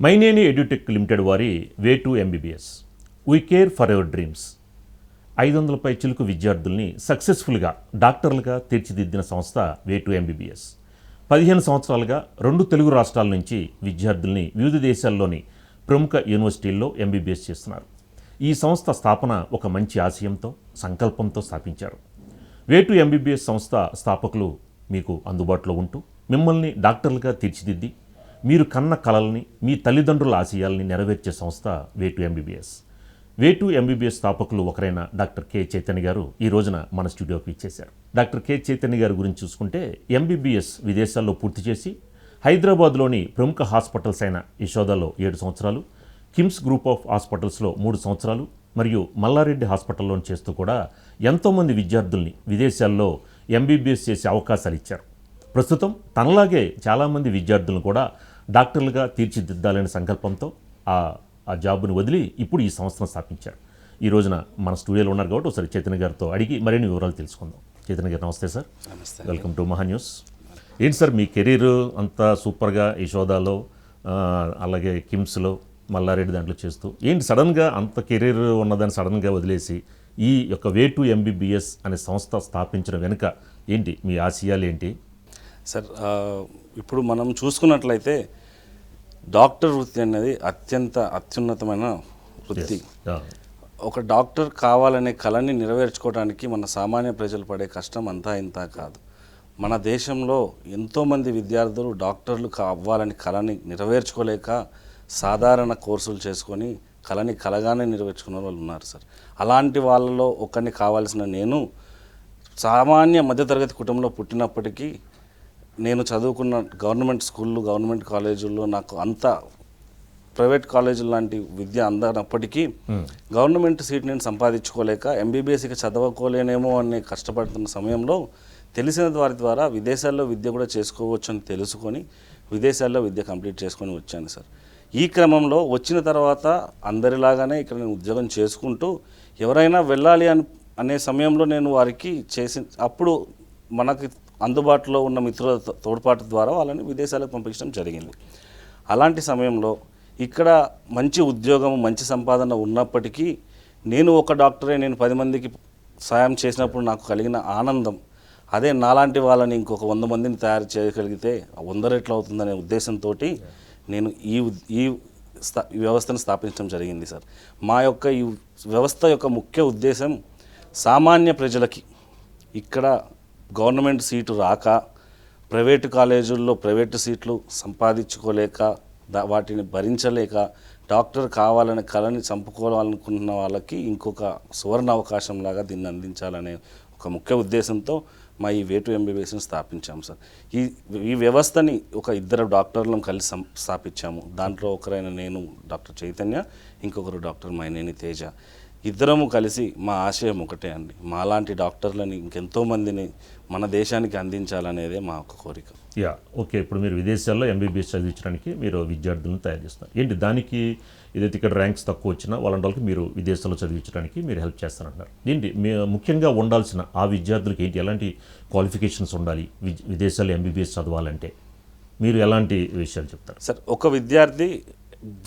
Myneni edutech limited వారి way to MBBS we care for your dreams 500 పై చిలుకు విద్యార్థుల్ని సక్సెస్ఫుల్గా డాక్టర్లుగా తీర్చిదిద్దిన సంస్థ వే టు ఎంబీబీఎస్ 15 సంవత్సరాలుగా 2 తెలుగు రాష్ట్రాల నుంచి విద్యార్థుల్ని వివిధ దేశాల్లోని ప్రముఖ యూనివర్సిటీల్లో ఎంబీబీఎస్ చేస్తున్నారు. ఈ సంస్థ స్థాపన ఒక మంచి ఆశయంతో సంకల్పంతో స్థాపించారు. వే టు ఎంబీబీఎస్ సంస్థ స్థాపకులు మీకు అందుబాటులో ఉంటూ మిమ్మల్ని డాక్టర్లుగా తీర్చిదిద్ది మీరు కన్న కలల్ని మీ తల్లిదండ్రుల ఆశయాల్ని నెరవేర్చే సంస్థ way to MBBS. Way to MBBS స్థాపకులు ఒకరైన డాక్టర్ కె చైతన్య గారు ఈ రోజున మన స్టూడియోకి ఇచ్చేశారు. డాక్టర్ కె చైతన్య గారి గురించి చూసుకుంటే ఎంబీబీఎస్ విదేశాల్లో పూర్తి చేసి హైదరాబాద్లోని ప్రముఖ హాస్పిటల్స్ అయిన యశోదాలో 7 సంవత్సరాలు, కిమ్స్ గ్రూప్ ఆఫ్ హాస్పిటల్స్లో 3 సంవత్సరాలు మరియు మల్లారెడ్డి హాస్పిటల్లో చేస్తూ కూడా ఎంతోమంది విద్యార్థుల్ని విదేశాల్లో ఎంబీబీఎస్ చేసే అవకాశాలు ఇచ్చారు. ప్రస్తుతం తనలాగే చాలామంది విద్యార్థులను కూడా డాక్టర్లుగా తీర్చిదిద్దాలనే సంకల్పంతో ఆ జాబ్ని వదిలి ఇప్పుడు ఈ సంస్థను స్థాపించారు. ఈ రోజున మన స్టూడియోలో ఉన్నారు కాబట్టి ఒకసారి చైతన్య గారితో అడిగి మరిన్ని వివరాలు తెలుసుకుందాం. చైతన్య గారు నమస్తే సార్. నమస్తే. వెల్కమ్ టు మహా న్యూస్. ఏంటి సార్ మీ కెరీర్ అంతా సూపర్గా యశోదాలో అలాగే కిమ్స్లో మల్లారెడ్డి దాంట్లో చేస్తూ ఏంటి సడన్గా అంత కెరీర్ ఉన్నదాన్ని సడన్గా వదిలేసి ఈ యొక్క వే టు ఎంబీబీఎస్ అనే సంస్థ స్థాపించడం వెనుక ఏంటి మీ ఆశయాలు ఏంటి? సార్ ఇప్పుడు మనం చూసుకున్నట్లయితే డాక్టర్ వృత్తి అనేది అత్యున్నతమైన వృత్తి. ఒక డాక్టర్ కావాలనే కళని నెరవేర్చుకోవడానికి మన సామాన్య ప్రజలు పడే కష్టం అంతా ఇంత కాదు. మన దేశంలో ఎంతోమంది విద్యార్థులు డాక్టర్లు అవ్వాలని కళని నెరవేర్చుకోలేక సాధారణ కోర్సులు చేసుకొని కళని కలగానే నెరవేర్చుకున్న వాళ్ళు ఉన్నారు సార్. అలాంటి వాళ్ళలో ఒకరిని కావాల్సిన నేను సామాన్య మధ్యతరగతి కుటుంబంలో పుట్టినప్పటికీ నేను చదువుకున్న గవర్నమెంట్ స్కూళ్ళు, గవర్నమెంట్ కాలేజీల్లో నాకు అంత ప్రైవేట్ కాలేజీలు లాంటి విద్య అందనప్పటికీ గవర్నమెంట్ సీట్ నేను సంపాదించుకోలేక ఎంబీబీఎస్ ఇక చదవకోలేనేమో అని కష్టపడుతున్న సమయంలో తెలిసిన వారి ద్వారా విదేశాల్లో విద్య కూడా చేసుకోవచ్చు అని తెలుసుకొని విదేశాల్లో విద్య కంప్లీట్ చేసుకొని వచ్చాను సార్. ఈ క్రమంలో వచ్చిన తర్వాత అందరిలాగానే ఇక్కడ నేను ఉద్యోగం చేసుకుంటూ ఎవరైనా వెళ్ళాలి అనే సమయంలో నేను వారికి అప్పుడు మనకి అందుబాటులో ఉన్న మిత్రుల తోడ్పాటు ద్వారా వాళ్ళని విదేశాలకు పంపించడం జరిగింది. అలాంటి సమయంలో ఇక్కడ మంచి ఉద్యోగం, మంచి సంపాదన ఉన్నప్పటికీ నేను ఒక డాక్టరే నేను 10 మందికి సాయం చేసినప్పుడు నాకు కలిగిన ఆనందం అదే నాలాంటి వాళ్ళని ఇంకొక 100 మందిని తయారు చేయగలిగితే 100 రెట్లు అవుతుందనే ఉద్దేశంతో నేను ఈ వ్యవస్థను స్థాపించడం జరిగింది సార్. మా యొక్క ఈ వ్యవస్థ యొక్క ముఖ్య ఉద్దేశం సామాన్య ప్రజలకి ఇక్కడ గవర్నమెంట్ సీటు రాక ప్రైవేటు కాలేజీల్లో ప్రైవేటు సీట్లు సంపాదించుకోలేక వాటిని భరించలేక డాక్టర్ కావాలనే కళని చంపుకోవాలనుకుంటున్న వాళ్ళకి ఇంకొక సువర్ణ అవకాశం లాగా దీన్ని అందించాలనే ఒక ముఖ్య ఉద్దేశంతో మా ఈ వే టు ఎంబీబీఎస్ని స్థాపించాము సార్. ఈ వ్యవస్థని ఒక 2 డాక్టర్లను కలిసి స్థాపించాము. దాంట్లో ఒకరైన నేను డాక్టర్ చైతన్య, ఇంకొకరు డాక్టర్ మైనేని తేజ. ఇద్దరము కలిసి మా ఆశయం ఒకటే అండి, మాలాంటి డాక్టర్లని ఇంకెంతోమందిని మన దేశానికి అందించాలనేదే మా ఒక కోరిక. ఓకే. ఇప్పుడు మీరు విదేశాల్లో ఎంబీబీఎస్ చదివించడానికి మీరు విద్యార్థులను తయారు చేస్తారు. ఏంటి దానికి ఏదైతే ఇక్కడ ర్యాంక్స్ తక్కువ వచ్చినా వాళ్ళకి మీరు విదేశాల్లో చదివించడానికి మీరు హెల్ప్ చేస్తారంటారు. ఏంటి ముఖ్యంగా ఉండాల్సిన ఆ విద్యార్థులకి ఏంటి ఎలాంటి క్వాలిఫికేషన్స్ ఉండాలి విదేశాల్లో ఎంబీబీఎస్ చదవాలంటే మీరు ఎలాంటి విషయాలు చెప్తారు? సార్, ఒక విద్యార్థి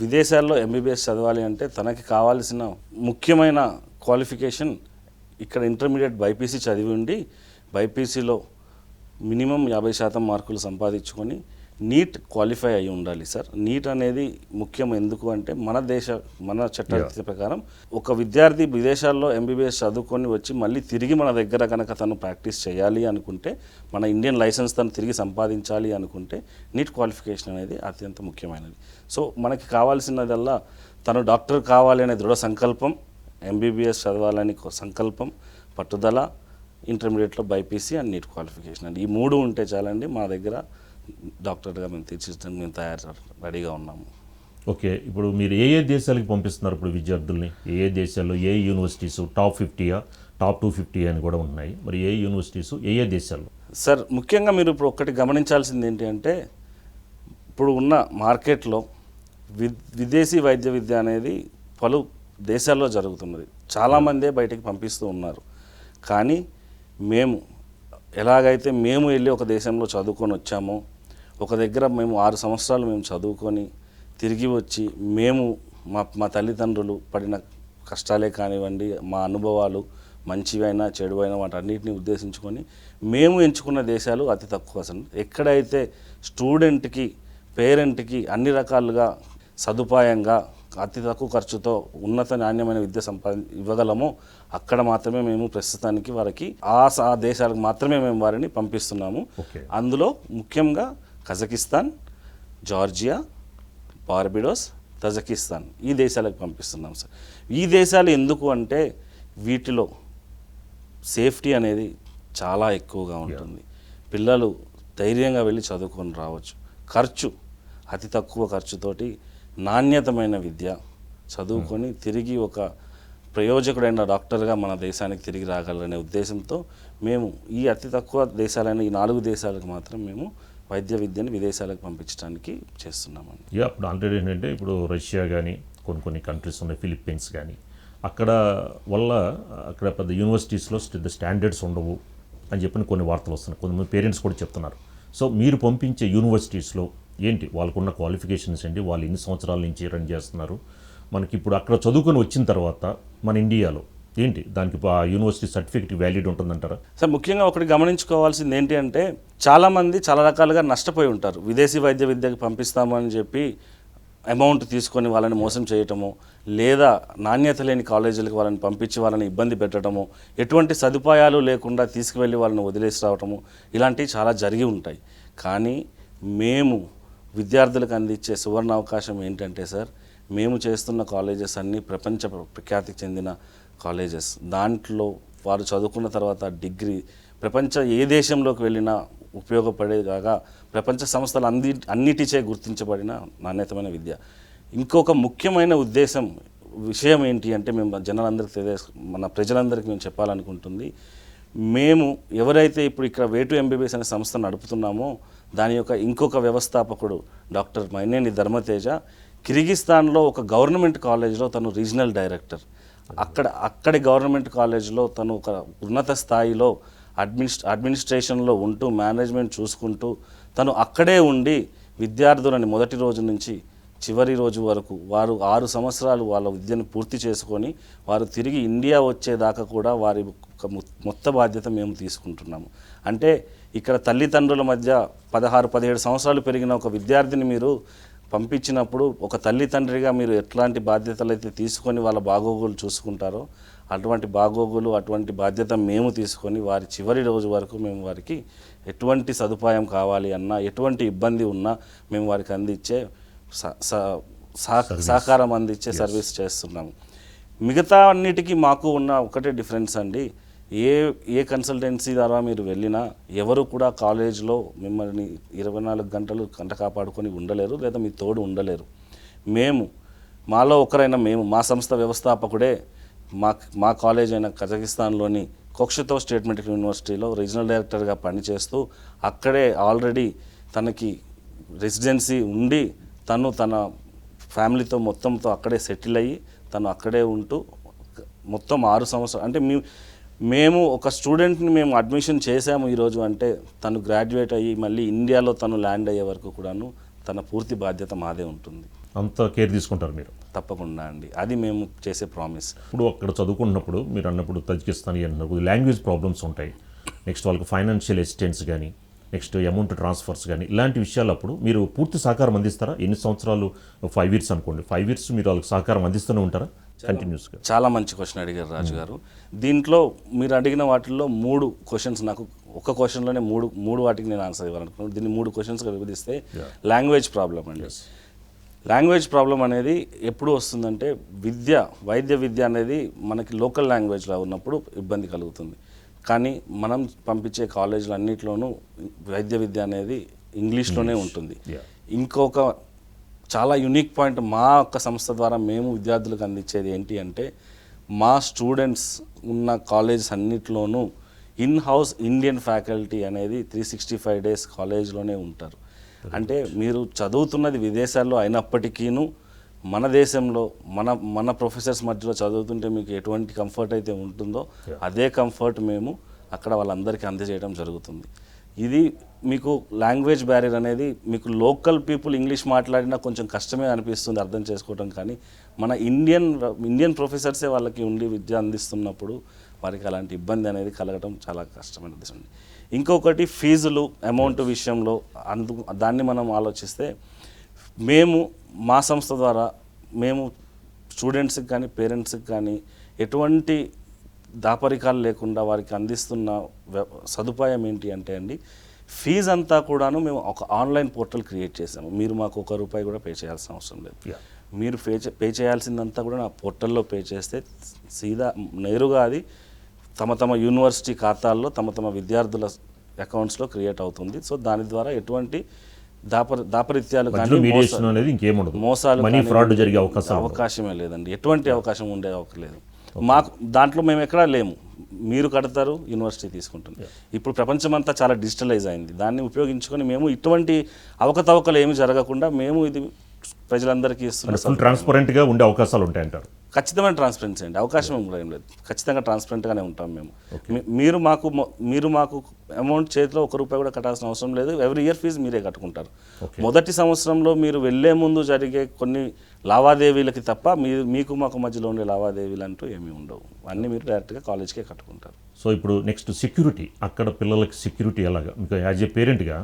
విదేశాల్లో ఎంబీబీఎస్ చదవాలి అంటే తనకి కావాల్సిన ముఖ్యమైన క్వాలిఫికేషన్ ఇక్కడ ఇంటర్మీడియట్ బైపీసీ చదివి ఉండి బైపీసీలో మినిమం 50% మార్కులు సంపాదించుకొని నీట్ క్వాలిఫై అయి ఉండాలి సార్. నీట్ అనేది ముఖ్యం. ఎందుకు అంటే మన చట్టాల ప్రకారం ఒక విద్యార్థి విదేశాల్లో ఎంబీబీఎస్ చదువుకొని వచ్చి మళ్ళీ తిరిగి మన దగ్గర కనుక తను ప్రాక్టీస్ చేయాలి అనుకుంటే, మన ఇండియన్ లైసెన్స్ తను తిరిగి సంపాదించాలి అనుకుంటే నీట్ క్వాలిఫికేషన్ అనేది అత్యంత ముఖ్యమైనది. సో మనకి కావాల్సినదల్లా తను డాక్టర్ కావాలి అనే దృఢ సంకల్పం, ఎంబీబీఎస్ చదవాలని సంకల్పం, పట్టుదల, ఇంటర్మీడియట్లో బైపీసీ అండ్ నీట్ క్వాలిఫికేషన్ అండి. ఈ 3 ఉంటే చాలండి మా దగ్గర డాక్టర్గా మేము తీర్చిదిద్దడానికి మేము రెడీగా ఉన్నాము. ఓకే. ఇప్పుడు మీరు ఏ దేశాలకు పంపిస్తున్నారు ఇప్పుడు విద్యార్థుల్ని? ఏ దేశాల్లో ఏ యూనివర్సిటీసు టాప్ 50 టాప్ 250 అని కూడా ఉన్నాయి. మరి ఏ యూనివర్సిటీసు ఏ దేశాల్లో? సార్, ముఖ్యంగా మీరు ఇప్పుడు ఒకటి గమనించాల్సింది ఏంటి అంటే ఇప్పుడు ఉన్న మార్కెట్లో విదేశీ వైద్య విద్య అనేది పలు దేశాల్లో జరుగుతున్నది. చాలామందే బయటికి పంపిస్తూ ఉన్నారు. కానీ మేము ఎలాగైతే మేము వెళ్ళి ఒక దేశంలో చదువుకొని వచ్చామో, ఒక దగ్గర మేము 6 సంవత్సరాలు మేము చదువుకొని తిరిగి వచ్చి మేము మా తల్లిదండ్రులు పడిన కష్టాలే కానివ్వండి, మా అనుభవాలు మంచివైనా చెడువైనా వాటన్నిటిని ఉద్దేశించుకొని మేము ఎంచుకున్న దేశాలు అతి తక్కువ. అసలు ఎక్కడైతే స్టూడెంట్కి పేరెంట్కి అన్ని రకాలుగా సదుపాయంగా అతి తక్కువ ఖర్చుతో ఉన్నత నాణ్యమైన విద్య ఇవ్వగలమో అక్కడ మాత్రమే మేము ప్రస్తుతానికి వారికి ఆ దేశాలకు మాత్రమే మేము వారిని పంపిస్తున్నాము. అందులో ముఖ్యంగా కజకిస్తాన్, జార్జియా, బార్బిడోస్, తజకిస్తాన్ ఈ దేశాలకు పంపిస్తున్నాం సార్. ఈ దేశాలు ఎందుకు అంటే వీటిలో సేఫ్టీ అనేది చాలా ఎక్కువగా ఉంటుంది. పిల్లలు ధైర్యంగా వెళ్ళి చదువుకొని రావచ్చు. ఖర్చు అతి తక్కువ ఖర్చుతోటి నాణ్యతమైన విద్య చదువుకొని తిరిగి ఒక ప్రయోజకుడైన డాక్టర్గా మన దేశానికి తిరిగి రాగలరనే ఉద్దేశంతో మేము ఈ అతి తక్కువ దేశాలైన ఈ 4 దేశాలకు మాత్రం మేము వైద్య విద్యను విదేశాలకు పంపించడానికి చేస్తున్నామండి. ఇప్పుడు ఆల్రెడీ ఏంటంటే ఇప్పుడు రష్యా కానీ కొన్ని కంట్రీస్ ఉన్నాయి, ఫిలిప్పీన్స్ కానీ అక్కడ వల్ల అక్కడ పెద్ద యూనివర్సిటీస్లో పెద్ద స్టాండర్డ్స్ ఉండవు అని చెప్పిన కొన్ని వార్తలు వస్తున్నాయి. కొంతమంది పేరెంట్స్ కూడా చెప్తున్నారు. సో మీరు పంపించే యూనివర్సిటీస్లో ఏంటి వాళ్ళకున్న క్వాలిఫికేషన్స్ ఏంటి, వాళ్ళు ఎన్ని సంవత్సరాల నుంచి రన్ చేస్తున్నారు, మనకి ఇప్పుడు అక్కడ చదువుకొని వచ్చిన తర్వాత మన ఇండియాలో ఏంటి దానికి ఆ యూనివర్సిటీ సర్టిఫికేట్ వ్యాలిడ్ ఉంటుందంటారా? సార్ ముఖ్యంగా ఒకటి గమనించుకోవాల్సింది ఏంటి అంటే చాలామంది చాలా రకాలుగా నష్టపోయి ఉంటారు. విదేశీ వైద్య విద్యకు పంపిస్తామని చెప్పి అమౌంట్ తీసుకొని వాళ్ళని మోసం చేయటము, లేదా నాణ్యత లేని కాలేజీలకు వాళ్ళని పంపించి వాళ్ళని ఇబ్బంది పెట్టడము, ఎటువంటి సదుపాయాలు లేకుండా తీసుకువెళ్ళి వాళ్ళని వదిలేసి రావటము, ఇలాంటివి చాలా జరిగి ఉంటాయి. కానీ మేము విద్యార్థులకు అందించే సువర్ణ అవకాశం ఏంటంటే సార్, మేము చేస్తున్న కాలేజెస్ అన్నీ ప్రపంచ ప్రఖ్యాతికి చెందిన కాలేజెస్. దాంట్లో వారు చదువుకున్న తర్వాత డిగ్రీ ప్రపంచ ఏ దేశంలోకి వెళ్ళినా ఉపయోగపడేలాగా ప్రపంచ సంస్థలు అన్నిటిచే గుర్తించబడిన నాణ్యతమైన విద్య. ఇంకొక ముఖ్యమైన విషయం ఏంటి అంటే మేము జనాలందరికీ మన ప్రజలందరికీ మేము చెప్పాలనుకుంటుంది, మేము ఎవరైతే ఇప్పుడు ఇక్కడ వే టు ఎంబీబీఎస్ అనే సంస్థ నడుపుతున్నామో దాని యొక్క ఇంకొక వ్యవస్థాపకుడు డాక్టర్ మైనేని ధర్మతేజ కిర్గిస్తాన్లో ఒక గవర్నమెంట్ కాలేజ్లో తను రీజనల్ డైరెక్టర్. అక్కడి గవర్నమెంట్ కాలేజ్లో తను ఒక ఉన్నత స్థాయిలో అడ్మినిస్ట్రేషన్లో ఉంటూ మేనేజ్మెంట్ చూసుకుంటూ తను అక్కడే ఉండి విద్యార్థులని మొదటి రోజు నుంచి చివరి రోజు వరకు వారు 6 సంవత్సరాలు వాళ్ళ విద్యను పూర్తి చేసుకొని వారు తిరిగి ఇండియా వచ్చేదాకా కూడా వారి మొత్తం బాధ్యత మేము తీసుకుంటున్నాము. అంటే ఇక్కడ తల్లిదండ్రుల మధ్య 16-17 సంవత్సరాలు పెరిగిన ఒక విద్యార్థిని మీరు పంపించినప్పుడు ఒక తల్లిదండ్రిగా మీరు ఎట్లాంటి బాధ్యతలు అయితే తీసుకొని వాళ్ళ బాగోగులు చూసుకుంటారో అటువంటి బాగోగులు అటువంటి బాధ్యత మేము తీసుకొని వారి చివరి రోజు వరకు మేము వారికి ఎటువంటి సదుపాయం కావాలి అన్నా ఎటువంటి ఇబ్బంది ఉన్నా మేము వారికి అందించే సహకారం అందించే సర్వీస్ చేస్తున్నాము. మిగతా అన్నిటికీ మాకు ఉన్న ఒకటే డిఫరెన్స్ అండి, ఏ కన్సల్టెన్సీ ద్వారా మీరు వెళ్ళినా ఎవరు కూడా కాలేజ్లో మిమ్మల్ని 24 గంటలు కంట కాపాడుకొని ఉండలేరు, లేదా మీ తోడు ఉండలేరు. మాలో ఒకరైనా మా సంస్థ వ్యవస్థాపకుడే మా కాలేజ్ అయిన కజకిస్తాన్లోని కోక్షతో స్టేట్ మెడికల్ యూనివర్సిటీలో రీజనల్ డైరెక్టర్గా పనిచేస్తూ అక్కడే ఆల్రెడీ తనకి రెసిడెన్సీ ఉండి తను తన ఫ్యామిలీతో మొత్తంతో అక్కడే సెటిల్ అయ్యి తను అక్కడే ఉంటూ మొత్తం 6 సంవత్సరాలు అంటే మేము ఒక స్టూడెంట్ని మేము అడ్మిషన్ చేసాము ఈరోజు అంటే తను గ్రాడ్యుయేట్ అయ్యి మళ్ళీ ఇండియాలో తను ల్యాండ్ అయ్యే వరకు కూడాను తన పూర్తి బాధ్యత మాదే ఉంటుంది. అంత కేర్ తీసుకుంటారు మీరు? తప్పకుండా అండి, అది మేము చేసే ప్రామిస్. ఇప్పుడు అక్కడ చదువుకున్నప్పుడు మీరు అన్నప్పుడు తజికిస్తాన్ అన్నప్పుడు లాంగ్వేజ్ ప్రాబ్లమ్స్ ఉంటాయి, నెక్స్ట్ వాళ్ళకి ఫైనాన్షియల్ అసిస్టెన్స్ కానీ నెక్స్ట్ అమౌంట్ ట్రాన్స్ఫర్స్ కానీ ఇలాంటి విషయాలు అప్పుడు మీరు పూర్తి సహకారం అందిస్తారా? ఎన్ని సంవత్సరాలు 5 years అనుకోండి, 5 years మీరు వాళ్ళకి సహకారం అందిస్తూనే ఉంటారా కంటిన్యూస్గా? చాలా మంచి క్వశ్చన్ అడిగారు రాజు గారు. దీంట్లో మీరు అడిగిన వాటిల్లో 3 క్వశ్చన్స్ నాకు ఒక క్వశ్చన్లోనే మూడు వాటికి నేను ఆన్సర్ ఇవ్వాలనుకున్నాను. దీన్ని 3 క్వశ్చన్స్గా విభజిస్తే లాంగ్వేజ్ ప్రాబ్లం అండి. లాంగ్వేజ్ ప్రాబ్లం అనేది ఎప్పుడు వస్తుందంటే వైద్య విద్య అనేది మనకి లోకల్ లాంగ్వేజ్లో ఉన్నప్పుడు ఇబ్బంది కలుగుతుంది. కానీ మనం పంపించే కాలేజీలు అన్నింటిలోనూ వైద్య విద్య అనేది ఇంగ్లీష్లోనే ఉంటుంది. ఇంకొక చాలా యూనిక్ పాయింట్ మా యొక్క సంస్థ ద్వారా మేము విద్యార్థులకు అందించేది ఏంటి అంటే మా స్టూడెంట్స్ ఉన్న కాలేజెస్ అన్నింటిలోనూ ఇన్ హౌస్ ఇండియన్ ఫ్యాకల్టీ అనేది 365 days కాలేజ్లోనే ఉంటారు. అంటే మీరు చదువుతున్నది విదేశాల్లో అయినప్పటికీను మన దేశంలో మన ప్రొఫెసర్స్ మధ్యలో చదువుతుంటే మీకు ఎటువంటి కంఫర్ట్ అయితే ఉంటుందో అదే కంఫర్ట్ మేము అక్కడ వాళ్ళందరికీ అందజేయడం జరుగుతుంది. ఇది మీకు లాంగ్వేజ్ బ్యారియర్ అనేది మీకు లోకల్ పీపుల్ ఇంగ్లీష్ మాట్లాడినా కొంచెం కష్టమే అనిపిస్తుంది అర్థం చేసుకోవడం, కానీ మన ఇండియన్ ప్రొఫెసర్సే వాళ్ళకి ఉండి విద్య అందిస్తున్నప్పుడు వారికి అలాంటి ఇబ్బంది అనేది కలగడం చాలా కష్టమైన విషయం. ఇంకొకటి ఫీజులు అమౌంట్ విషయంలో దాన్ని మనం ఆలోచిస్తే మేము మా సంస్థ ద్వారా మేము స్టూడెంట్స్కి కానీ పేరెంట్స్కి కానీ ఎటువంటి దాపరికాలు లేకుండా వారికి అందిస్తున్న సదుపాయం ఏంటి అంటే అండి, ఫీజు అంతా కూడాను మేము ఒక ఆన్లైన్ పోర్టల్ క్రియేట్ చేసాము. మీరు మాకు ₹1 కూడా పే చేయాల్సిన అవసరం లేదు. మీరు పే చేయాల్సిందంతా కూడా నా పోర్టల్లో పే చేస్తే సీదా నేరుగా అది తమ యూనివర్సిటీ ఖాతాల్లో తమ విద్యార్థుల అకౌంట్స్లో క్రియేట్ అవుతుంది. సో దాని ద్వారా ఎటువంటి దాపరిత్యాలు కానీ మోసాలు అవకాశమే లేదండి, ఎటువంటి అవకాశం ఉండే అవకాశం లేదు. మాకు దాంట్లో మేము ఎక్కడా లేము, మీరు కడతారు, యూనివర్సిటీ తీసుకుంటుంది. ఇప్పుడు ప్రపంచమంతా చాలా డిజిటలైజ్ అయింది, దాన్ని ఉపయోగించుకొని మేము ఇటువంటి అవకతవకలు ఏమి జరగకుండా మేము ఇది ప్రజలందరికీ ఇస్తున్నాం. ట్రాన్స్పరెంట్గా ఉండే అవకాశాలు ఉంటాయంటారు? ఖచ్చితమైన ట్రాన్స్పరెన్సీ అండి, అవకాశం కూడా ఏం లేదు, ఖచ్చితంగా ట్రాన్స్పరెంట్గానే ఉంటాం మేము. మీరు మాకు అమౌంట్ చేతిలో ₹1 కూడా కట్టాల్సిన అవసరం లేదు. ఎవ్రీ ఇయర్ ఫీజు మీరే కట్టుకుంటారు. మొదటి సంవత్సరంలో మీరు వెళ్లే ముందు జరిగే కొన్ని లావాదేవీలకి తప్ప మీకు మాకు మధ్యలో ఉండే లావాదేవీలు అంటూ ఏమీ ఉండవు, అన్నీ మీరు డైరెక్ట్గా కాలేజ్కే కట్టుకుంటారు. సో ఇప్పుడు నెక్స్ట్ సెక్యూరిటీ, అక్కడ పిల్లలకి సెక్యూరిటీ ఎలాగా? మీకు యాజ్ ఏ పేరెంట్గా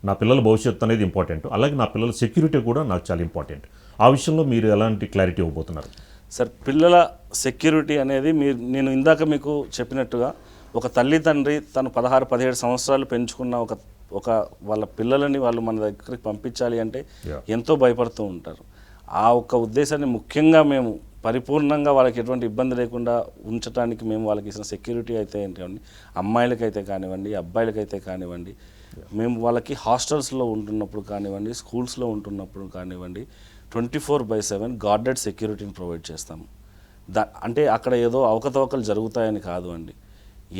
నా పిల్లల భవిష్యత్తు అనేది ఇంపార్టెంట్, అలాగే నా పిల్లల సెక్యూరిటీ కూడా నాకు చాలా ఇంపార్టెంట్. ఆ విషయంలో మీరు ఎలాంటి క్లారిటీ ఇవ్వబోతున్నారు? సార్, పిల్లల సెక్యూరిటీ అనేది నేను ఇందాక మీకు చెప్పినట్టుగా ఒక తల్లిదండ్రి తను 16-17 సంవత్సరాలు పెంచుకున్న ఒక వాళ్ళ పిల్లలని వాళ్ళు మన దగ్గరికి పంపించాలి అంటే ఎంతో భయపడుతూ ఉంటారు. ఆ ఒక్క ఉద్దేశాన్ని ముఖ్యంగా మేము పరిపూర్ణంగా వాళ్ళకి ఎటువంటి ఇబ్బంది లేకుండా ఉంచడానికి మేము వాళ్ళకి ఇచ్చిన సెక్యూరిటీ అయితే ఏంటండి, అమ్మాయిలకైతే కానివ్వండి, అబ్బాయిలకైతే కానివ్వండి, మేము వాళ్ళకి హాస్టల్స్లో ఉంటున్నప్పుడు కానివ్వండి, స్కూల్స్లో ఉంటున్నప్పుడు కానివ్వండి 24/7 గార్డెడ్ సెక్యూరిటీని ప్రొవైడ్ చేస్తాము. అంటే అక్కడ ఏదో అవకతవకలు జరుగుతాయని కాదు అండి,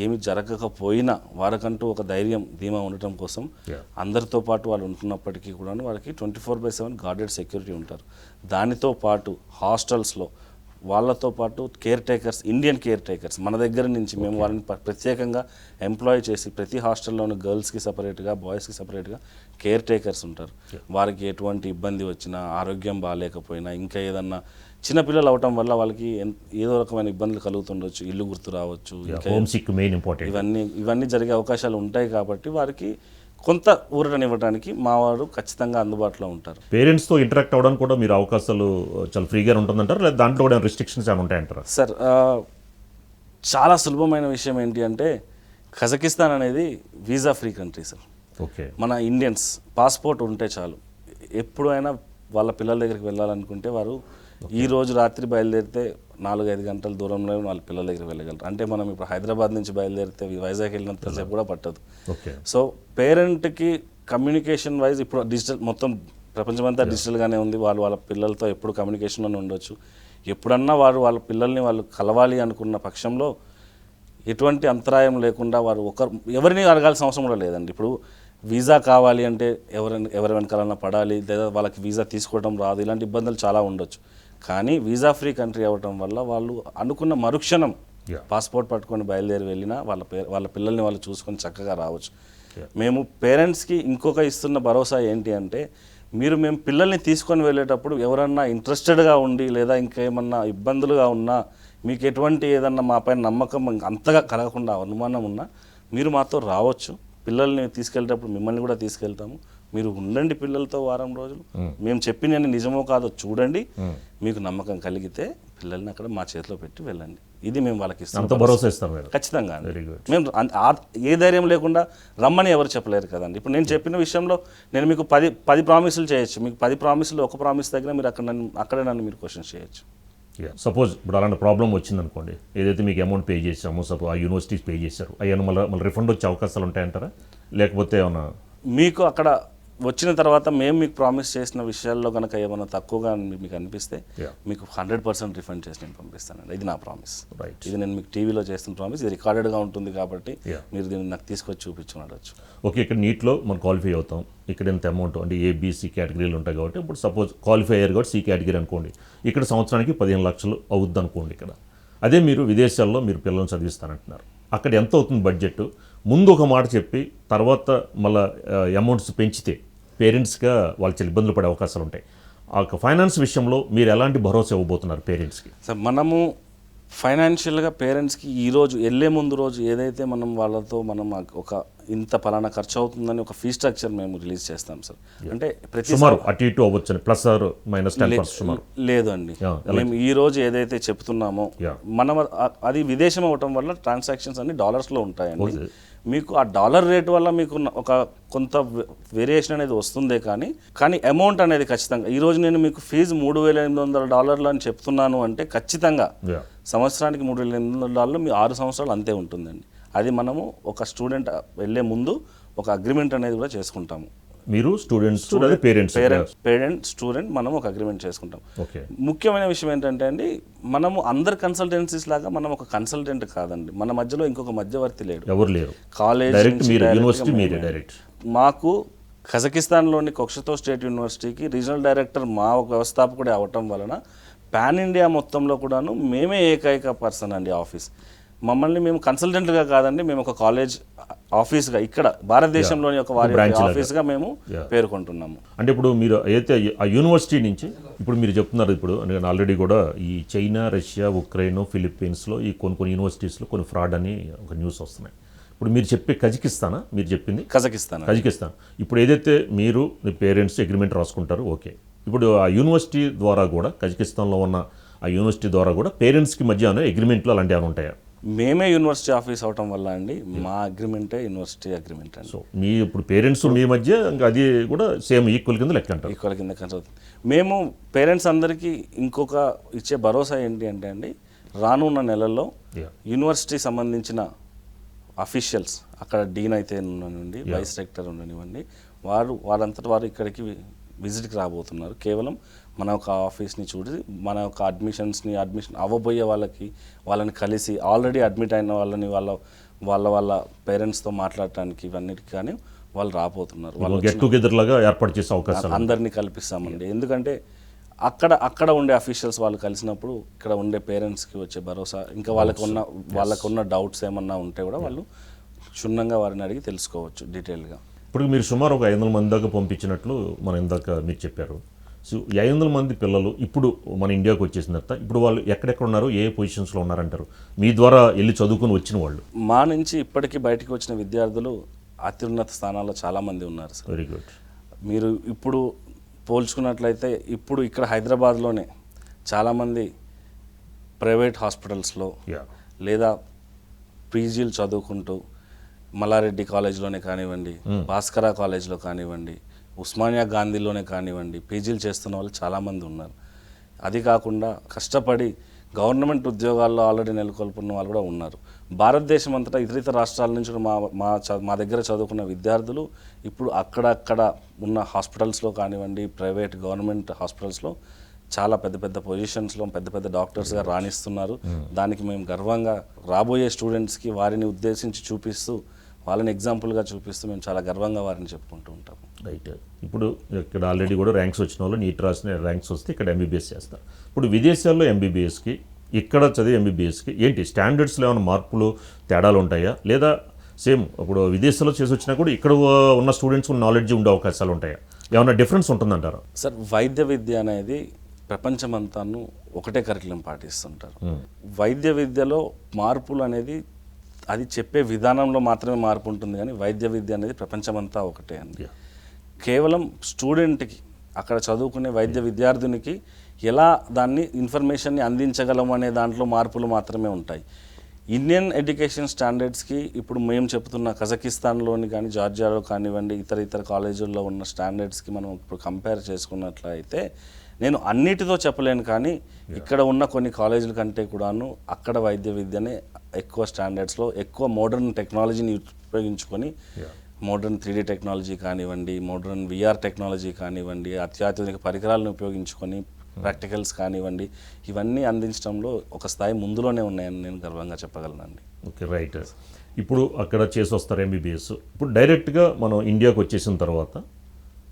ఏమి జరగకపోయినా వారికంటూ ఒక ధైర్యం ధీమా ఉండటం కోసం అందరితో పాటు వాళ్ళు ఉంటున్నప్పటికీ కూడా వాళ్ళకి 24/7 గార్డెడ్ సెక్యూరిటీ ఉంటారు. దానితో పాటు హాస్టల్స్లో వాళ్ళతో పాటు care takers, Indian care takers మన దగ్గర నుంచి మేము వాళ్ళని ప్రత్యేకంగా ఎంప్లాయ్ చేసి ప్రతి హాస్టల్లోనూ గర్ల్స్కి సపరేట్గా, బాయ్స్కి సపరేట్గా కేర్ టేకర్స్ ఉంటారు. వారికి ఎటువంటి ఇబ్బంది వచ్చినా, ఆరోగ్యం బాగాలేకపోయినా, ఇంకా ఏదన్నా చిన్నపిల్లలు అవటం వల్ల వాళ్ళకి ఏదో రకమైన ఇబ్బందులు కలుగుతుండొచ్చు, ఇల్లు గుర్తు రావచ్చు, ఇవన్నీ జరిగే అవకాశాలు ఉంటాయి. కాబట్టి వారికి కొంత ఊరటనివ్వడానికి మా వారు ఖచ్చితంగా అందుబాటులో ఉంటారు. పేరెంట్స్తో ఇంటరాక్ట్ అవ్వడానికి కూడా మీరు అవకాశాలు చాలా ఫ్రీగా ఉంటుందంటారు, లేదా దాంట్లో కూడా రిస్ట్రిక్షన్స్ ఏమైనా ఉంటాయంటారా? సార్, చాలా సులభమైన విషయం ఏంటి అంటే కజకిస్తాన్ అనేది visa free country sir. Okay, మన ఇండియన్స్ పాస్పోర్ట్ ఉంటే చాలు, ఎప్పుడైనా వాళ్ళ పిల్లల దగ్గరికి వెళ్ళాలనుకుంటే వారు ఈ రోజు రాత్రి బయలుదేరితే 4-5 గంటల దూరంలో వాళ్ళ పిల్లల దగ్గరికి వెళ్ళగలరు. అంటే మనం ఇప్పుడు హైదరాబాద్ నుంచి బయలుదేరితే వైజాగ్ వెళ్ళినంతసేపు కూడా పట్టదు. సో పేరెంట్కి కమ్యూనికేషన్ వైజ్ ఇప్పుడు డిజిటల్ మొత్తం ప్రపంచమంతా డిజిటల్గానే ఉంది. వాళ్ళ పిల్లలతో ఎప్పుడు కమ్యూనికేషన్లోనే ఉండొచ్చు. ఎప్పుడన్నా వాళ్ళ పిల్లల్ని వాళ్ళు కలవాలి అనుకున్న పక్షంలో ఎటువంటి అంతరాయం లేకుండా వారు ఎవరిని అడగాల్సిన అవసరం కూడా లేదండి. ఇప్పుడు వీసా కావాలి అంటే ఎవరి వెనకాలన్నా పడాలి, లేదా వాళ్ళకి వీసా తీసుకోవడం రాదు, ఇలాంటి ఇబ్బందులు చాలా ఉండొచ్చు. కానీ వీసా ఫ్రీ కంట్రీ అవ్వడం వల్ల వాళ్ళు అనుకున్న మరుక్షణం పాస్పోర్ట్ పట్టుకొని బయలుదేరి వెళ్ళినా వాళ్ళ పిల్లల్ని వాళ్ళు చూసుకొని చక్కగా రావచ్చు. మేము పేరెంట్స్కి ఇంకొక ఇస్తున్న భరోసా ఏంటి అంటే, మేము పిల్లల్ని తీసుకొని వెళ్ళేటప్పుడు ఎవరన్నా ఇంట్రెస్టెడ్గా ఉండి లేదా ఇంకేమన్నా ఇబ్బందులుగా ఉన్నా, మీకు ఎటువంటి ఏదన్నా మా పైన నమ్మకం అంతగా కలగకుండా అనుమానం ఉన్నా మీరు మాతో రావచ్చు. పిల్లల్ని తీసుకెళ్ళేటప్పుడు మిమ్మల్ని కూడా తీసుకెళ్తాము. మీరు ఉండండి పిల్లలతో వారం రోజులు, మేము చెప్పిన నిజమో కాదో చూడండి, మీకు నమ్మకం కలిగితే పిల్లల్ని అక్కడ మా చేతిలో పెట్టి వెళ్ళండి. ఇది మేము వాళ్ళకి ఇస్తాం, భరోసా ఇస్తాం. ఖచ్చితంగా మేము ఏ ధైర్యం లేకుండా రమ్మని ఎవరు చెప్పలేరు కదండి. ఇప్పుడు నేను చెప్పిన విషయంలో నేను మీకు 10 ప్రామిసులు చేయొచ్చు, మీకు 10 ప్రామిసులు ఒక ప్రామిస్ దగ్గర మీరు అక్కడే నన్ను మీరు క్వశ్చన్ చేయొచ్చు. సపోజ్ ఇప్పుడు అలాంటి ప్రాబ్లం వచ్చిందనుకోండి, ఏదైతే మీకు అమౌంట్ పే చేసామో సపోజ్ ఆ యూనివర్సిటీస్ పే చేశారు, అయ్యాను మళ్ళీ రిఫండ్ వచ్చే అవకాశాలు ఉంటాయంటారా? లేకపోతే ఏమన్నా మీకు అక్కడ వచ్చిన తర్వాత మేము మీకు ప్రామిస్ చేసిన విషయాల్లో కనుక ఏమైనా తక్కువగా మీకు అనిపిస్తే మీకు 100% రిఫండ్ చేసి నేను పంపిస్తానండి. ఇది నా ప్రామిస్. ఇది నేను మీకు టీవీలో చేస్తున్న ప్రామిస్, ఇది రికార్డెడ్గా ఉంటుంది కాబట్టి మీరు దీన్ని నాకు తీసుకొచ్చి చూపించుకోవచ్చు. ఓకే, ఇక్కడ నీట్లో మనం క్వాలిఫై అవుతాం, ఇక్కడ ఎంత అమౌంట్ అంటే ఏబిసి కేటగిరీలు ఉంటాయి కాబట్టి ఇప్పుడు సపోజ్ క్వాలిఫై అయ్యారు కాబట్టి సి కేటగిరీ అనుకోండి, ఇక్కడ సంవత్సరానికి 15 లక్షలు అవుద్ది అనుకోండి. ఇక్కడ అదే మీరు విదేశాల్లో మీరు పిల్లల్ని చదివిస్తానంటున్నారు, అక్కడ ఎంత అవుతుంది బడ్జెట్? ముందు ఒక మాట చెప్పి తర్వాత మళ్ళీ అమౌంట్స్ పెంచితే పేరెంట్స్గా వాళ్ళు చాలా ఇబ్బందులు పడే అవకాశాలు ఉంటాయి. ఆ ఫైనాన్స్ విషయంలో మీరు ఎలాంటి భరోసా ఇవ్వబోతున్నారు పేరెంట్స్కి? సార్ మనము ఫైనాన్షియల్గా పేరెంట్స్కి ఈరోజు వెళ్ళే ముందు రోజు ఏదైతే మనం వాళ్ళతో మనం ఒక ఇంత పలానా ఖర్చు అవుతుందని ఒక ఫీ స్ట్రక్చర్ మేము రిలీజ్ చేస్తాం సార్. అంటే ప్రతి సుమారు అటు ఇటు అవ్వచ్చు ప్లస్ ఆర్ మైనస్ 10% సుమారు. లేదు అండి, మేము ఈ రోజు ఏదైతే చెప్తున్నామో మనం అది విదేశం అవ్వటం వల్ల ట్రాన్సాక్షన్స్ అన్ని డాలర్స్లో ఉంటాయండి. మీకు ఆ డాలర్ రేట్ వల్ల మీకు ఒక కొంత వేరియేషన్ అనేది వస్తుందే కానీ అమౌంట్ అనేది ఖచ్చితంగా ఈరోజు నేను మీకు ఫీజు $3,800 అని చెప్తున్నాను అంటే ఖచ్చితంగా సంవత్సరానికి $3,800 మీ 6 సంవత్సరాలు అంతే ఉంటుందండి. అది మనము ఒక స్టూడెంట్ వెళ్ళే ముందు ఒక అగ్రిమెంట్ అనేది కూడా చేసుకుంటాము. మీరు స్టూడెంట్స్ పేరెంట్ స్టూడెంట్ మనం ఒక అగ్రిమెంట్ చేసుకుంటాం. ఓకే, ముఖ్యమైన విషయం ఏంటంటే అండి, మనము అందరు కన్సల్టెన్సీస్ లాగా మనం ఒక కన్సల్టెంట్ కాదండి. మన మధ్యలో ఇంకొక మధ్యవర్తి లేడు, ఎవరు లేరు. కాలేజ్ డైరెక్ట్ మాకు కజకిస్తాన్లోని కొక్షతో స్టేట్ యూనివర్సిటీకి రీజనల్ డైరెక్టర్ మా వ్యవస్థాపకుడే అవటం వలన పాన్ ఇండియా మొత్తంలో కూడాను మేమే ఏకైక పర్సన్ అండి ఆఫీస్. మమ్మల్ని మేము కన్సల్టెంట్గా కాదండి, మేము ఒక కాలేజ్ ఆఫీస్గా ఇక్కడ భారతదేశంలోని ఒక వారి ఆఫీస్గా మేము పేర్కొంటున్నాము. అంటే ఇప్పుడు మీరు అయితే ఆ యూనివర్సిటీ నుంచి ఇప్పుడు మీరు చెప్తున్నారు, ఇప్పుడు నేను ఆల్రెడీ కూడా ఈ చైనా, రష్యా, ఉక్రెయిన్, ఫిలిప్పీన్స్లో ఈ కొన్ని యూనివర్సిటీస్లో కొన్ని ఫ్రాడ్ అని ఒక న్యూస్ వస్తున్నాయి. ఇప్పుడు మీరు చెప్పే కజకిస్తానా? మీరు చెప్పింది కజకిస్తాన్. ఇప్పుడు ఏదైతే మీరు మీ పేరెంట్స్ అగ్రిమెంట్ రాసుకుంటారు, ఓకే. ఇప్పుడు ఆ యూనివర్సిటీ ద్వారా కూడా కజకిస్తాన్లో ఉన్న ఆ యూనివర్సిటీ ద్వారా కూడా పేరెంట్స్కి మధ్య అగ్రిమెంట్లు అలాంటివి ఏమైనా ఉంటాయా? మేమే యూనివర్సిటీ ఆఫీస్ అవటం వల్ల అండి మా అగ్రిమెంటే యూనివర్సిటీ అగ్రిమెంట్ అండి. సో మీ ఇప్పుడు పేరెంట్స్ మీ మధ్య ఇంకా అది కూడా సేమ్ ఈక్వల్ కింద లెక్క అంటారు. ఈక్వల్ కింద కన్సల్ట్. మేము పేరెంట్స్ అందరికీ ఇంకొక ఇచ్చే భరోసా ఏంటి అంటే అండి, రానున్న నెలల్లో యూనివర్సిటీ సంబంధించిన అఫీషియల్స్ అక్కడ డీన్ అయితే ఉండనివ్వండి, వైస్ రెక్టర్ ఉండనివ్వండి, వాళ్ళంతటి వారు ఇక్కడికి విజిట్కి రాబోతున్నారు. కేవలం మన ఒక ఆఫీస్ని చూసి మన ఒక అడ్మిషన్ అవ్వబోయే వాళ్ళని కలిసి ఆల్రెడీ అడ్మిట్ అయిన వాళ్ళని వాళ్ళ పేరెంట్స్తో మాట్లాడటానికి ఇవన్నిటికి కానీ వాళ్ళు రాబోతున్నారు. వాళ్ళు గెట్ టుగెదర్ లాగా ఏర్పాటు చేసే అవకాశం అందరినీ కల్పిస్తామండి. ఎందుకంటే అక్కడ ఉండే అఫీషియల్స్ వాళ్ళు కలిసినప్పుడు ఇక్కడ ఉండే పేరెంట్స్కి వచ్చే భరోసా, ఇంకా వాళ్ళకున్న డౌట్స్ ఏమన్నా ఉంటే కూడా వాళ్ళు క్షుణ్ణంగా వారిని అడిగి తెలుసుకోవచ్చు డీటెయిల్గా. ఇప్పుడు మీరు సుమారు ఒక 500 మంది దాకా పంపించినట్లు మనం ఇందాక మీరు చెప్పారు. సో 500 మంది పిల్లలు ఇప్పుడు మన ఇండియాకి వచ్చేసిన తర్వాత ఇప్పుడు వాళ్ళు ఎక్కడెక్కడ ఉన్నారు, ఏ పొజిషన్స్లో ఉన్నారంటారు మీ ద్వారా వెళ్ళి చదువుకుని వచ్చిన వాళ్ళు? మా నుంచి ఇప్పటికీ బయటికి వచ్చిన విద్యార్థులు అత్యున్నత స్థానాల్లో చాలామంది ఉన్నారు సార్. Very good. మీరు ఇప్పుడు పోల్చుకున్నట్లయితే ఇప్పుడు ఇక్కడ హైదరాబాద్లోనే చాలామంది ప్రైవేట్ హాస్పిటల్స్లో లేదా పీజీలు చదువుకుంటూ మల్లారెడ్డి కాలేజ్లోనే కానివ్వండి, భాస్కర కాలేజ్లో కానివ్వండి, ఉస్మానియా గాంధీలోనే కానివ్వండి పీజీలు చేస్తున్న వాళ్ళు చాలామంది ఉన్నారు. అది కాకుండా కష్టపడి గవర్నమెంట్ ఉద్యోగాల్లో ఆల్రెడీ నెలకొల్పున్న వాళ్ళు కూడా ఉన్నారు. భారతదేశం అంతటా ఇతర రాష్ట్రాల నుంచి మా దగ్గర చదువుకున్న విద్యార్థులు ఇప్పుడు అక్కడక్కడ ఉన్న హాస్పిటల్స్లో కానివ్వండి, ప్రైవేట్ గవర్నమెంట్ హాస్పిటల్స్లో చాలా పెద్ద పొజిషన్స్లో పెద్ద డాక్టర్స్గా రాణిస్తున్నారు. దానికి మేము గర్వంగా రాబోయే స్టూడెంట్స్కి వారిని ఉద్దేశించి చూపిస్తూ వాళ్ళని ఎగ్జాంపుల్గా చూపిస్తూ మేము చాలా గర్వంగా వారిని చెప్పుకుంటూ ఉంటాము. రైట్. ఇప్పుడు ఇక్కడ ఆల్రెడీ కూడా ర్యాంక్స్ వచ్చిన వాళ్ళు నీట్ రాసిన ర్యాంక్స్ వస్తే ఇక్కడ ఎంబీబీఎస్ చేస్తారు. ఇప్పుడు విదేశాల్లో ఎంబీబీఎస్కి ఇక్కడ చదివే ఎంబీబీఎస్కి ఏంటి స్టాండర్డ్స్లో ఏమైనా మార్పులు తేడాలు ఉంటాయా, లేదా సేమ్ ఇప్పుడు విదేశాల్లో చేసి వచ్చినా కూడా ఇక్కడ ఉన్న స్టూడెంట్స్ నాలెడ్జ్ ఉండే అవకాశాలు ఉంటాయా, ఏమైనా డిఫరెన్స్ ఉంటుందంటారా? సార్, వైద్య విద్య అనేది ప్రపంచమంతాను ఒకటే కరికులం పాటిస్తుంటారు. వైద్య విద్యలో మార్పులు అనేది అది చెప్పే విధానంలో మాత్రమే మార్పు ఉంటుంది, కానీ వైద్య విద్య అనేది ప్రపంచమంతా ఒకటే అండి. కేవలం స్టూడెంట్కి అక్కడ చదువుకునే వైద్య విద్యార్థునికి ఎలా దాన్ని ఇన్ఫర్మేషన్ని అందించగలము అనే దాంట్లో మార్పులు మాత్రమే ఉంటాయి. ఇండియన్ ఎడ్యుకేషన్ స్టాండర్డ్స్కి ఇప్పుడు మేము చెప్తున్న కజకిస్తాన్లోని కానీ జార్జియాలో కానివ్వండి ఇతర కాలేజీల్లో ఉన్న స్టాండర్డ్స్కి మనం ఇప్పుడు కంపేర్ చేసుకున్నట్లయితే నేను అన్నిటితో చెప్పలేను, కానీ ఇక్కడ ఉన్న కొన్ని కాలేజీల కంటే కూడాను అక్కడ వైద్య విద్యనే ఎక్కువ స్టాండర్డ్స్లో ఎక్కువ మోడర్న్ టెక్నాలజీని ఉపయోగించుకొని మోడర్న్ 3D టెక్నాలజీ కానివ్వండి, మోడర్న్ VR టెక్నాలజీ కానివ్వండి, అత్యాధునిక పరికరాలను ఉపయోగించుకొని ప్రాక్టికల్స్ కానివ్వండి ఇవన్నీ అందించడంలో ఒక స్థాయి ముందులోనే ఉన్నాయని నేను గర్వంగా చెప్పగలనండి. Okay, right. ఇప్పుడు అక్కడ చేసి వస్తారు ఎంబీబీఎస్. ఇప్పుడు డైరెక్ట్గా మనం ఇండియాకి వచ్చేసిన తర్వాత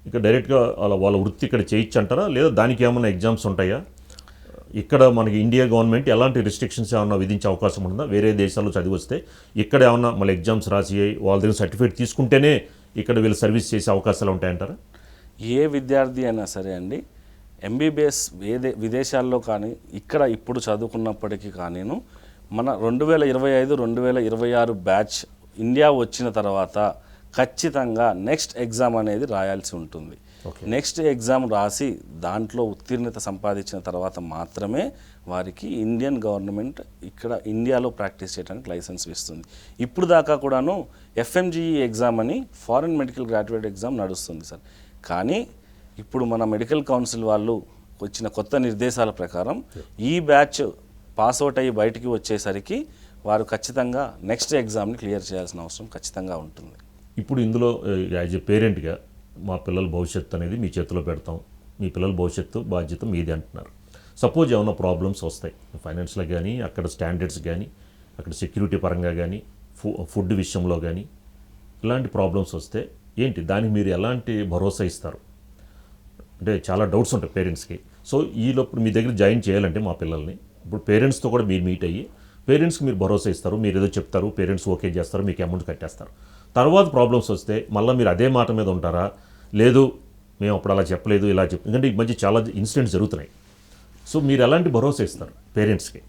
ఇక డైరెక్ట్గా వాళ్ళ వృత్తి ఇక్కడ చేయొచ్చు అంటారా, లేదా దానికి ఏమైనా ఎగ్జామ్స్ ఉంటాయా? ఇక్కడ మనకి ఇండియా గవర్నమెంట్ ఎలాంటి రిస్ట్రిక్షన్స్ ఏమన్నా విధించే అవకాశం ఉంటుందా? వేరే దేశాల్లో చదివి వస్తే ఇక్కడ ఏమన్నా మళ్ళీ ఎగ్జామ్స్ రాసి వాళ్ళ దగ్గర సర్టిఫికేట్ తీసుకుంటేనే ఇక్కడ వీళ్ళు సర్వీస్ చేసే అవకాశాలు ఉంటాయంటారా? ఏ విద్యార్థి అయినా సరే అండి, ఎంబీబీఎస్ విదేశాల్లో కానీ ఇక్కడ ఇప్పుడు చదువుకున్నప్పటికీ కానీను మన 2025 2026 బ్యాచ్ ఇండియా వచ్చిన తర్వాత ఖచ్చితంగా నెక్స్ట్ ఎగ్జామ్ అనేది రాయాల్సి ఉంటుంది. నెక్స్ట్ ఎగ్జామ్ రాసి దాంట్లో ఉత్తీర్ణత సంపాదించిన తర్వాత మాత్రమే వారికి ఇండియన్ గవర్నమెంట్ ఇక్కడ ఇండియాలో ప్రాక్టీస్ చేయడానికి లైసెన్స్ ఇస్తుంది. ఇప్పుడు దాకా కూడాను ఎఫ్ఎంజీఈ ఎగ్జామ్ అని ఫారెన్ మెడికల్ గ్రాడ్యుయేట్ ఎగ్జామ్ నడుస్తుంది సార్. కానీ ఇప్పుడు మన మెడికల్ కౌన్సిల్ వాళ్ళు వచ్చిన కొత్త నిర్దేశాల ప్రకారం ఈ బ్యాచ్ పాస్అవుట్ అయ్యి బయటికి వచ్చేసరికి వారు ఖచ్చితంగా నెక్స్ట్ ఎగ్జామ్ని క్లియర్ చేయాల్సిన అవసరం ఖచ్చితంగా ఉంటుంది. ఇప్పుడు ఇందులో యాజ్ ఎ పేరెంట్గా మా పిల్లల భవిష్యత్తు అనేది మీ చేతిలో పెడతాం, మీ పిల్లల భవిష్యత్తు బాధ్యత మీది అంటున్నారు. సపోజ్ ఏమైనా ప్రాబ్లమ్స్ వస్తాయి ఫైనాన్షియల్గా కానీ, అక్కడ స్టాండర్డ్స్ కానీ, అక్కడ సెక్యూరిటీ పరంగా కానీ, ఫుడ్ విషయంలో కానీ ఇలాంటి ప్రాబ్లమ్స్ వస్తే ఏంటి, దానికి మీరు ఎలాంటి భరోసా ఇస్తారు? అంటే చాలా డౌట్స్ ఉంటాయి పేరెంట్స్కి. సో ఈలోపు మీ దగ్గర జాయిన్ చేయాలంటే మా పిల్లల్ని ఇప్పుడు పేరెంట్స్తో కూడా మీరు మీట్ అయ్యి పేరెంట్స్కి మీరు భరోసా ఇస్తారు, మీరు ఏదో చెప్తారు, పేరెంట్స్ ఓకే చేస్తారు, మీకు అమౌంట్ కట్టేస్తారు. తర్వాత ప్రాబ్లమ్స్ వస్తే మళ్ళీ మీరు అదే మాట మీద ఉంటారా? లేదు మేము అప్పుడు అలా చెప్పలేదు ఇలా ఎందుకంటే ఈ మధ్య చాలా ఇన్సిడెంట్స్ జరుగుతున్నాయి. సో మీరు ఎలాంటి భరోసా ఇస్తారు పేరెంట్స్కి?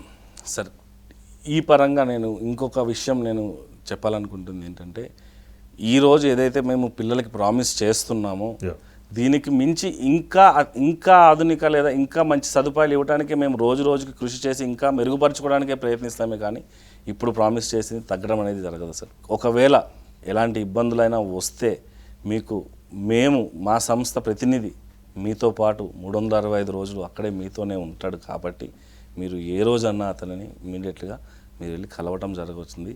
సార్, ఈ పరంగా నేను ఇంకొక విషయం నేను చెప్పాలనుకుంటుంది ఏంటంటే, ఈరోజు ఏదైతే మేము పిల్లలకి ప్రామిస్ చేస్తున్నామో దీనికి మించి ఇంకా ఆధునిక లేదా ఇంకా మంచి సదుపాయాలు ఇవ్వడానికి మేము రోజు రోజుకి కృషి చేసి ఇంకా మెరుగుపరచుకోవడానికే ప్రయత్నిస్తామే కానీ ఇప్పుడు ప్రామిస్ చేసింది తగ్గడం అనేది జరగదు సార్. ఒకవేళ ఎలాంటి ఇబ్బందులైనా వస్తే మేము మా సంస్థ ప్రతినిధి మీతో పాటు 365 రోజులు అక్కడే మీతోనే ఉంటాడు కాబట్టి మీరు ఏ రోజన్నా అతనిని ఇమీడియట్గా మీరు వెళ్ళి కలవటం జరగవచ్చింది.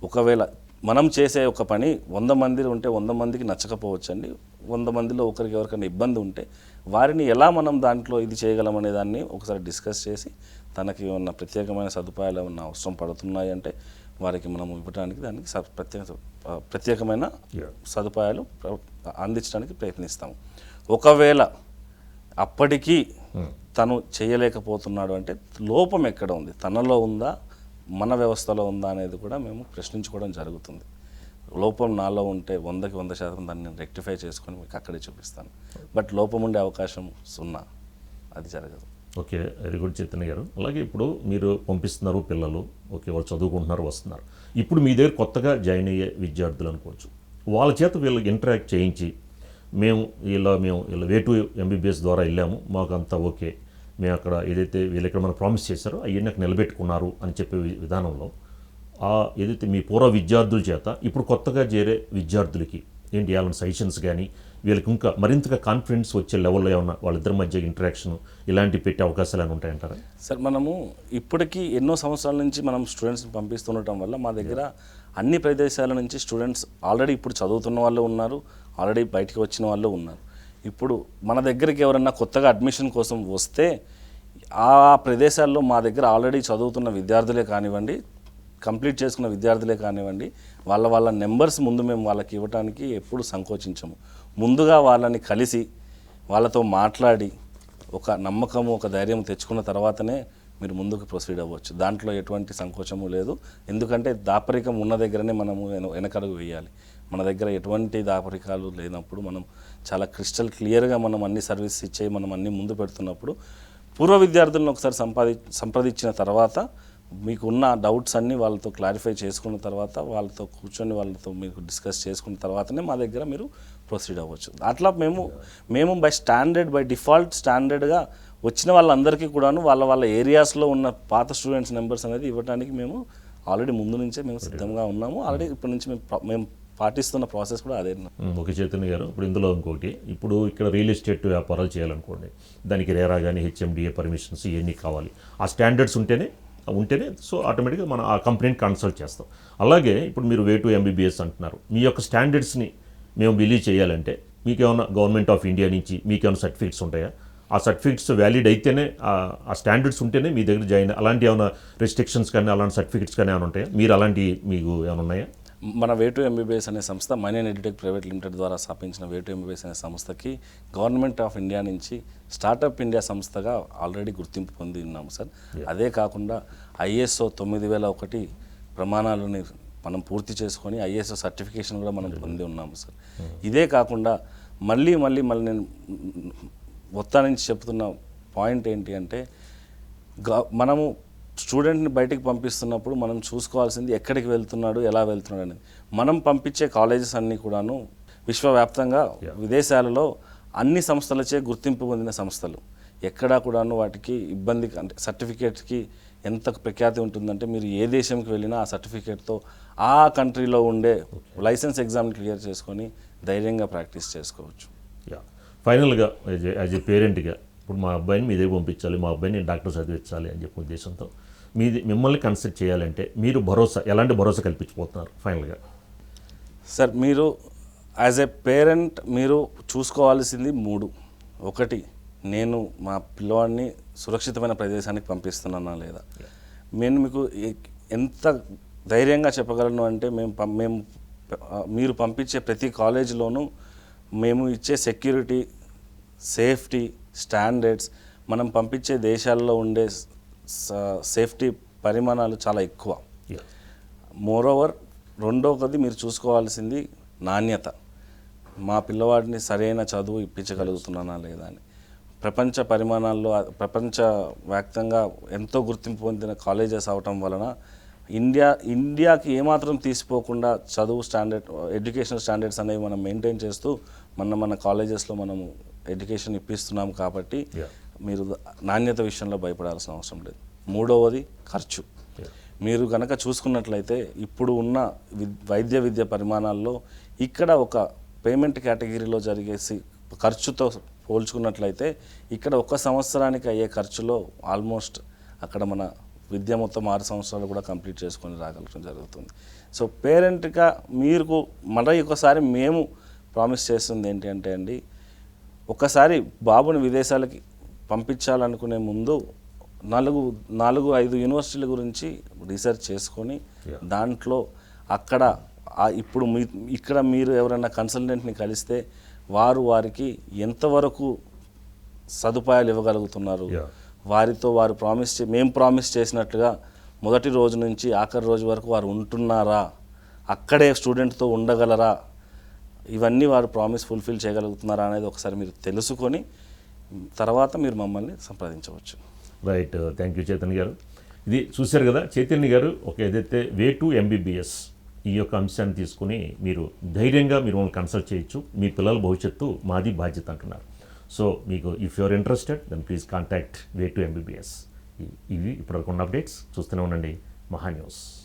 ఒకవేళ మనం చేసే ఒక పని 100 మంది ఉంటే 100 మందికి నచ్చకపోవచ్చండి. 100 మందిలో ఒకరికి ఎవరికైనా ఇబ్బంది ఉంటే వారిని ఎలా మనం దాంట్లో ఇది చేయగలం అనే దాన్ని ఒకసారి డిస్కస్ చేసి తనకి ఏమన్నా ప్రత్యేకమైన సదుపాయాలు ఏమన్నా అవసరం పడుతున్నాయి అంటే వారికి మనం ఇవ్వడానికి దానికి ప్రత్యేకమైన సదుపాయాలు అందించడానికి ప్రయత్నిస్తాము. ఒకవేళ అప్పటికీ తను చేయలేకపోతున్నాడు అంటే లోపం ఎక్కడ ఉంది, తనలో ఉందా మన వ్యవస్థలో ఉందా అనేది కూడా మేము ప్రశ్నించుకోవడం జరుగుతుంది. లోపం నాలో ఉంటే 100కి 100% దాన్ని నేను రెక్టిఫై చేసుకొని మీకు అక్కడే చూపిస్తాను. బట్ లోపం ఉండే అవకాశం 0, అది జరగదు. ఓకే, వెరీ గుడ్ చైతన్య గారు. అలాగే ఇప్పుడు మీరు పంపిస్తున్నారు పిల్లలు, ఓకే వాళ్ళు చదువుకుంటున్నారు వస్తున్నారు. ఇప్పుడు మీ దగ్గర కొత్తగా జాయిన్ అయ్యే విద్యార్థులు అనుకోవచ్చు, వాళ్ళ చేత వీళ్ళకి ఇంటరాక్ట్ చేయించి మేము ఇలా వే2 ఎంబీబీఎస్ ద్వారా వెళ్ళాము, మాకు అంతా ఓకే, మేము అక్కడ ఏదైతే వీళ్ళు ఇక్కడ మనం ప్రామిస్ చేశారో అవన్నీ నాకు నిలబెట్టుకున్నారు అని చెప్పే విధానంలో ఏదైతే మీ పూర్వ విద్యార్థుల చేత ఇప్పుడు కొత్తగా చేరే విద్యార్థులకి ఏంటి ఏమైనా సజెషన్స్ కానీ వీళ్ళకి ఇంకా మరింతగా కాన్ఫిడెన్స్ వచ్చే లెవెల్లో ఏమన్నా వాళ్ళిద్దరి మధ్య ఇంటరాక్షన్ ఇలాంటివి పెట్టే అవకాశాలు అని ఉంటాయంటారా? సార్, మనము ఇప్పటికీ ఎన్నో సంవత్సరాల నుంచి మనం స్టూడెంట్స్ని పంపిస్తుండటం వల్ల మా దగ్గర అన్ని ప్రదేశాల నుంచి స్టూడెంట్స్ ఆల్రెడీ ఇప్పుడు చదువుతున్న వాళ్ళు ఉన్నారు, ఆల్రెడీ బయటికి వచ్చిన వాళ్ళు ఉన్నారు. ఇప్పుడు మన దగ్గరికి ఎవరన్నా కొత్తగా అడ్మిషన్ కోసం వస్తే ఆ ప్రదేశాల్లో మా దగ్గర ఆల్రెడీ చదువుతున్న విద్యార్థులే కానివ్వండి, కంప్లీట్ చేసుకున్న విద్యార్థులే కానివ్వండి, వాళ్ళ నెంబర్స్ ముందు మేము వాళ్ళకి ఇవ్వడానికి ఎప్పుడు సంకోచించము. ముందుగా వాళ్ళని కలిసి వాళ్ళతో మాట్లాడి ఒక నమ్మకము ఒక ధైర్యం తెచ్చుకున్న తర్వాతనే మీరు ముందుకు ప్రొసీడ్ అవ్వచ్చు. దాంట్లో ఎటువంటి సంకోచము లేదు. ఎందుకంటే దాపరికం ఉన్న దగ్గరనే మనము వెనకడుగు వేయాలి. మన దగ్గర ఎటువంటి దాపరికాలు లేనప్పుడు మనం చాలా క్రిస్టల్ క్లియర్గా మనం అన్ని సర్వీస్ ఇచ్చే మనం అన్ని ముందు పెడుతున్నప్పుడు పూర్వ విద్యార్థులను ఒకసారి సంప్రదించిన తర్వాత మీకు ఉన్న డౌట్స్ అన్నీ వాళ్ళతో క్లారిఫై చేసుకున్న తర్వాత వాళ్ళతో కూర్చొని వాళ్ళతో మీకు డిస్కస్ చేసుకున్న తర్వాతనే మా దగ్గర మీరు ప్రొసీడ్ అవ్వచ్చు. అట్లా మేము బై డిఫాల్ట్ స్టాండర్డ్గా వచ్చిన వాళ్ళందరికీ కూడాను వాళ్ళ ఏరియాస్లో ఉన్న పాత స్టూడెంట్స్ నెంబర్స్ అనేది ఇవ్వడానికి మేము ఆల్రెడీ ముందు నుంచే మేము సిద్ధంగా ఉన్నాము. ఆల్రెడీ ఇప్పటి నుంచి మేము పాటిస్తున్న ప్రాసెస్ కూడా అదే. ఓకే చైతన్య గారు, ఇప్పుడు ఇందులో ఇంకొకటి, ఇప్పుడు ఇక్కడ రియల్ ఎస్టేట్ వ్యాపారాలు చేయాలనుకోండి, దానికి రేరా కానీ హెచ్ఎండిఏ పర్మిషన్స్ ఇవన్నీ కావాలి. ఆ స్టాండర్డ్స్ ఉంటేనే సో ఆటోమేటిక్గా మనం ఆ కంపెనీని కన్సల్ట్ చేస్తాం. అలాగే ఇప్పుడు మీరు వే2 ఎంబీబీఎస్ అంటున్నారు, మీ యొక్క స్టాండర్డ్స్ని మేము బిలీవ్ చేయాలంటే మీకు ఏమైనా గవర్నమెంట్ ఆఫ్ ఇండియా నుంచి మీకు ఏమైనా సర్టిఫికేట్స్ ఉంటాయా? ఆ సర్టిఫికేట్స్ వ్యాలిడ్ అయితేనే ఆ స్టాండర్డ్స్ ఉంటేనే మీ దగ్గర జాయిన్ అలాంటి ఏమైనా రెస్ట్రిక్షన్స్ కానీ అలాంటి సర్టిఫికేట్స్ కానీ ఏమైనా ఉంటాయా? మీరు అలాంటివి మీకు ఏమైనా ఉన్నాయా? మన వేటు ఎంబీబీఎస్ అనే సంస్థ మైనన్ ఎడ్యుటెక్ ప్రైవేట్ లిమిటెడ్ ద్వారా స్థాపించిన వేటు ఎంబీబీఎస్ అనే సంస్థకి గవర్నమెంట్ ఆఫ్ ఇండియా నుంచి స్టార్టప్ ఇండియా సంస్థగా ఆల్రెడీ గుర్తింపు పొంది ఉన్నాము సార్. అదే కాకుండా ISO 9001 ప్రమాణాలని మనం పూర్తి చేసుకొని ISO సర్టిఫికేషన్ కూడా మనం పొంది ఉన్నాము సార్. ఇదే కాకుండా మళ్ళీ నేను మొత్తానికి చెప్తున్న పాయింట్ ఏంటి అంటే మనము స్టూడెంట్ని బయటికి పంపిస్తున్నప్పుడు మనం చూసుకోవాల్సింది ఎక్కడికి వెళ్తున్నాడు, ఎలా వెళ్తున్నాడు అనేది. మనం పంపించే కాలేజెస్ అన్నీ కూడాను విశ్వవ్యాప్తంగా విదేశాలలో అన్ని సంస్థలచే గుర్తింపు పొందిన సంస్థలు. ఎక్కడా కూడాను వాటికి ఇబ్బంది అంటే సర్టిఫికేట్కి ఎంత ప్రఖ్యాతి ఉంటుందంటే మీరు ఏ దేశంకి వెళ్ళినా ఆ సర్టిఫికేట్తో ఆ కంట్రీలో ఉండే లైసెన్స్ ఎగ్జామ్ని క్లియర్ చేసుకొని ధైర్యంగా ప్రాక్టీస్ చేసుకోవచ్చు. ఫైనల్గా యాజ్ ఏ పేరెంట్గా ఇప్పుడు మా అబ్బాయిని మీ దగ్గర పంపించాలి, మా అబ్బాయిని నేను డాక్టర్ చదివించాలి అని చెప్పే ఉద్దేశంతో మిమ్మల్ని కన్సల్ట్ చేయాలంటే మీరు ఎలాంటి భరోసా కల్పించబోతున్నారు ఫైనల్గా? సార్, మీరు యాజ్ ఏ పేరెంట్ మీరు చూసుకోవాల్సింది 3. 1, నేను మా పిల్లవాడిని సురక్షితమైన ప్రదేశానికి పంపిస్తున్నానా లేదా. నేను మీకు ఎంత ధైర్యంగా చెప్పగలను అంటే మేము మీరు పంపించే ప్రతి కాలేజీలోనూ మేము ఇచ్చే సెక్యూరిటీ, సేఫ్టీ స్టాండర్డ్స్, మనం పంపించే దేశాల్లో ఉండే సేఫ్టీ పరిమాణాలు చాలా ఎక్కువ. మోరోవర్ రెండవది మీరు చూసుకోవాల్సింది నాణ్యత. మా పిల్లవాడిని సరైన చదువు ఇప్పించగలుగుతున్నానా లేదా అని. ప్రపంచ పరిమాణాల్లో ప్రపంచవ్యాప్తంగా ఎంతో గుర్తింపు పొందిన కాలేజెస్ అవటం వలన ఇండియాకి ఏమాత్రం తీసిపోకుండా చదువు స్టాండర్డ్, ఎడ్యుకేషన్ స్టాండర్డ్స్ అనేవి మనం మెయింటైన్ చేస్తూ మన కాలేజెస్లో మనము ఎడ్యుకేషన్ ఇప్పిస్తున్నాం కాబట్టి మీరు నాణ్యత విషయంలో భయపడాల్సిన అవసరం లేదు. 3వది ఖర్చు. మీరు కనుక చూసుకున్నట్లయితే ఇప్పుడు ఉన్న వైద్య విద్య పరిమాణాల్లో ఇక్కడ ఒక పేమెంట్ కేటగిరీలో జరిగేసి ఖర్చుతో పోల్చుకున్నట్లయితే ఇక్కడ 1 సంవత్సరానికి అయ్యే ఖర్చులో ఆల్మోస్ట్ అక్కడ మన విద్య మొత్తం 6 సంవత్సరాలు కూడా కంప్లీట్ చేసుకొని రాగలగడం జరుగుతుంది. సో పేరెంట్గా మీకు ఒకసారి మేము ప్రామిస్ చేస్తుంది ఏంటి అంటే అండి, ఒకసారి బాబుని విదేశాలకి పంపించాలనుకునే ముందు 4-5 యూనివర్సిటీల గురించి రీసెర్చ్ చేసుకొని దాంట్లో అక్కడ ఇప్పుడు ఇక్కడ మీరు ఎవరైనా కన్సల్టెంట్ని కలిస్తే వారికి ఎంతవరకు సదుపాయాలు ఇవ్వగలుగుతున్నారు, వారితో వారు మేము ప్రామిస్ చేసినట్లుగా మొదటి రోజు నుంచి ఆఖరి రోజు వరకు వారు ఉంటున్నారా, అక్కడే స్టూడెంట్తో ఉండగలరా, ఇవన్నీ వారు ప్రామిస్ ఫుల్ఫిల్ చేయగలుగుతున్నారా అనేది ఒకసారి మీరు తెలుసుకొని తర్వాత మీరు మమ్మల్ని సంప్రదించవచ్చు. రైట్, థ్యాంక్ యూ చైతన్య గారు. ఇది చూశారు కదా, చైతన్య గారు ఏదైతే వేటు MBBS ఈ యొక్క అంశాన్ని తీసుకుని మీరు ధైర్యంగా మీరు మమ్మల్ని కన్సల్ట్ చేయొచ్చు. మీ పిల్లల భవిష్యత్తు మాది బాధ్యత అంటున్నారు. సో మీకు if you're interested then please contact వేటు MBBS. ఇవి ఇప్పటివరకు ఉన్న అప్డేట్స్. చూస్తూనే ఉండండి మహా న్యూస్.